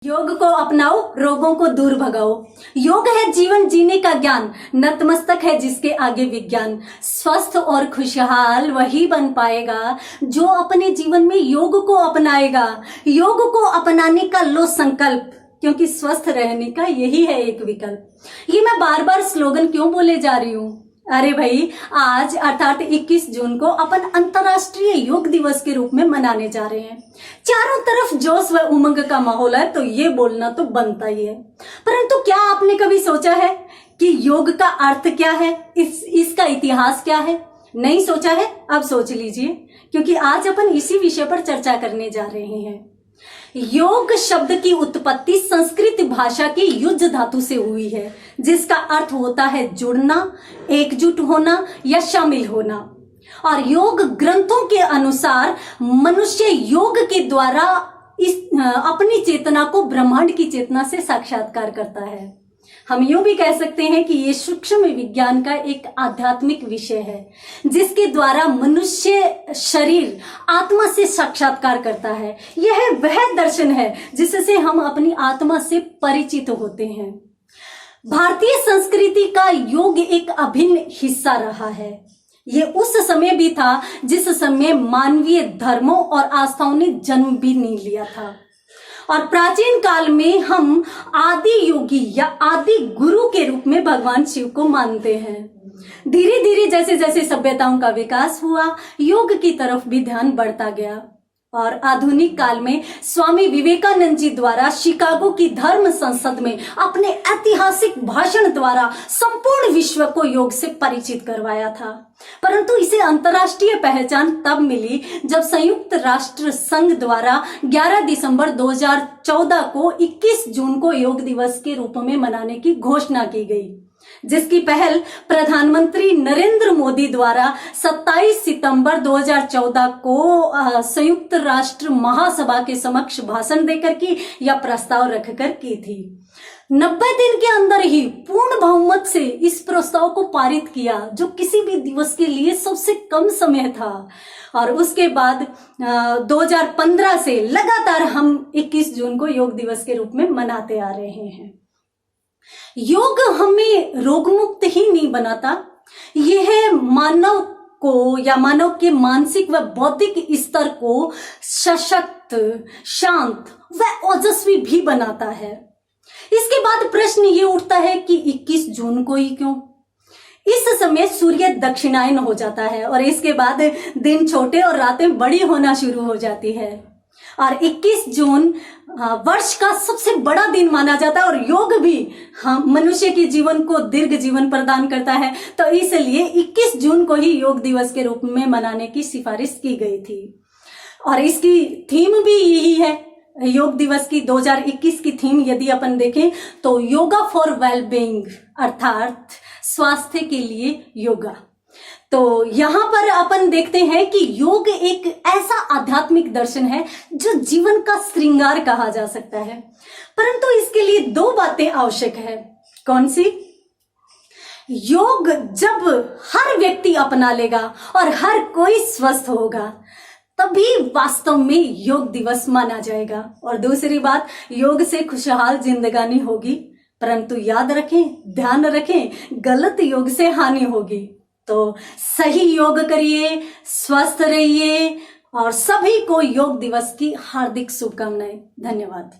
योग को अपनाओ, रोगों को दूर भगाओ। योग है जीवन जीने का ज्ञान, नतमस्तक है जिसके आगे विज्ञान। स्वस्थ और खुशहाल वही बन पाएगा जो अपने जीवन में योग को अपनाएगा। योग को अपनाने का लो संकल्प, क्योंकि स्वस्थ रहने का यही है एक विकल्प। ये मैं बार बार स्लोगन क्यों बोले जा रही हूँ? अरे भाई, आज अर्थात 21 जून को अपन अंतर्राष्ट्रीय योग दिवस के रूप में मनाने जा रहे हैं। चारों तरफ जोश व उमंग का माहौल है, तो ये बोलना तो बनता ही है। परंतु क्या आपने कभी सोचा है कि योग का अर्थ क्या है, इसका इतिहास क्या है? नहीं सोचा है? अब सोच लीजिए, क्योंकि आज अपन इसी विषय पर चर्चा करने जा रहे हैं। योग शब्द की उत्पत्ति संस्कृत भाषा की युज धातु से हुई है, जिसका अर्थ होता है जुड़ना, एकजुट होना या शामिल होना। और योग ग्रंथों के अनुसार मनुष्य योग के द्वारा अपनी चेतना को ब्रह्मांड की चेतना से साक्षात्कार करता है। हम यूं भी कह सकते हैं कि ये सूक्ष्म विज्ञान का एक आध्यात्मिक विषय है, जिसके द्वारा मनुष्य शरीर आत्मा से साक्षात्कार करता है। यह वह दर्शन है जिससे हम अपनी आत्मा से परिचित होते हैं। भारतीय संस्कृति का योग एक अभिन्न हिस्सा रहा है। ये उस समय भी था जिस समय मानवीय धर्मों और आस्थाओं ने जन्म भी नहीं लिया था। और प्राचीन काल में हम आदि योगी या आदि गुरु के रूप में भगवान शिव को मानते हैं। धीरे धीरे जैसे जैसे सभ्यताओं का विकास हुआ, योग की तरफ भी ध्यान बढ़ता गया। और आधुनिक काल में स्वामी विवेकानंद जी द्वारा शिकागो की धर्म संसद में अपने ऐतिहासिक भाषण द्वारा संपूर्ण विश्व को योग से परिचित करवाया था। परंतु इसे अंतर्राष्ट्रीय पहचान तब मिली जब संयुक्त राष्ट्र संघ द्वारा 11 दिसंबर 2014 को 21 जून को योग दिवस के रूप में मनाने की घोषणा की गई, जिसकी पहल प्रधानमंत्री नरेंद्र मोदी द्वारा 27 सितंबर 2014 को संयुक्त राष्ट्र महासभा के समक्ष भाषण देकर की या प्रस्ताव रखकर की थी। 90 दिन के अंदर ही पूर्ण बहुमत से इस प्रस्ताव को पारित किया, जो किसी भी दिवस के लिए सबसे कम समय था। और उसके बाद 2015 से लगातार हम 21 जून को योग दिवस के रूप में मनाते आ रहे हैं। योग हमें रोग मुक्त ही नहीं बनाता, यह मानव को या मानव के मानसिक व बौद्धिक स्तर को सशक्त, शांत व ओजस्वी भी बनाता है। इसके बाद प्रश्न ये उठता है कि 21 जून को ही क्यों? इस समय सूर्य दक्षिणायन हो जाता है और इसके बाद दिन छोटे और रातें बड़ी होना शुरू हो जाती है। और 21 जून वर्ष का सबसे बड़ा दिन माना जाता है और योग भी मनुष्य के जीवन को दीर्घ जीवन प्रदान करता है। तो इसलिए 21 जून को ही योग दिवस के रूप में मनाने की सिफारिश की गई थी। और इसकी थीम भी यही है। योग दिवस की 2021 की थीम यदि अपन देखें तो योगा फॉर वेलबीइंग, अर्थात स्वास्थ्य के लिए योगा। तो यहाँ पर अपन देखते हैं कि योग एक ऐसा आध्यात्मिक दर्शन है जो जीवन का श्रृंगार कहा जा सकता है। परंतु इसके लिए दो बातें आवश्यक है। कौन सी? योग जब हर व्यक्ति अपना लेगा और हर कोई स्वस्थ होगा, तभी वास्तव में योग दिवस माना जाएगा। और दूसरी बात, योग से खुशहाल जिंदगानी होगी। परंतु याद रखें, ध्यान रखें, गलत योग से हानि होगी। तो सही योग करिए, स्वस्थ रहिए और सभी को योग दिवस की हार्दिक शुभकामनाएं। धन्यवाद।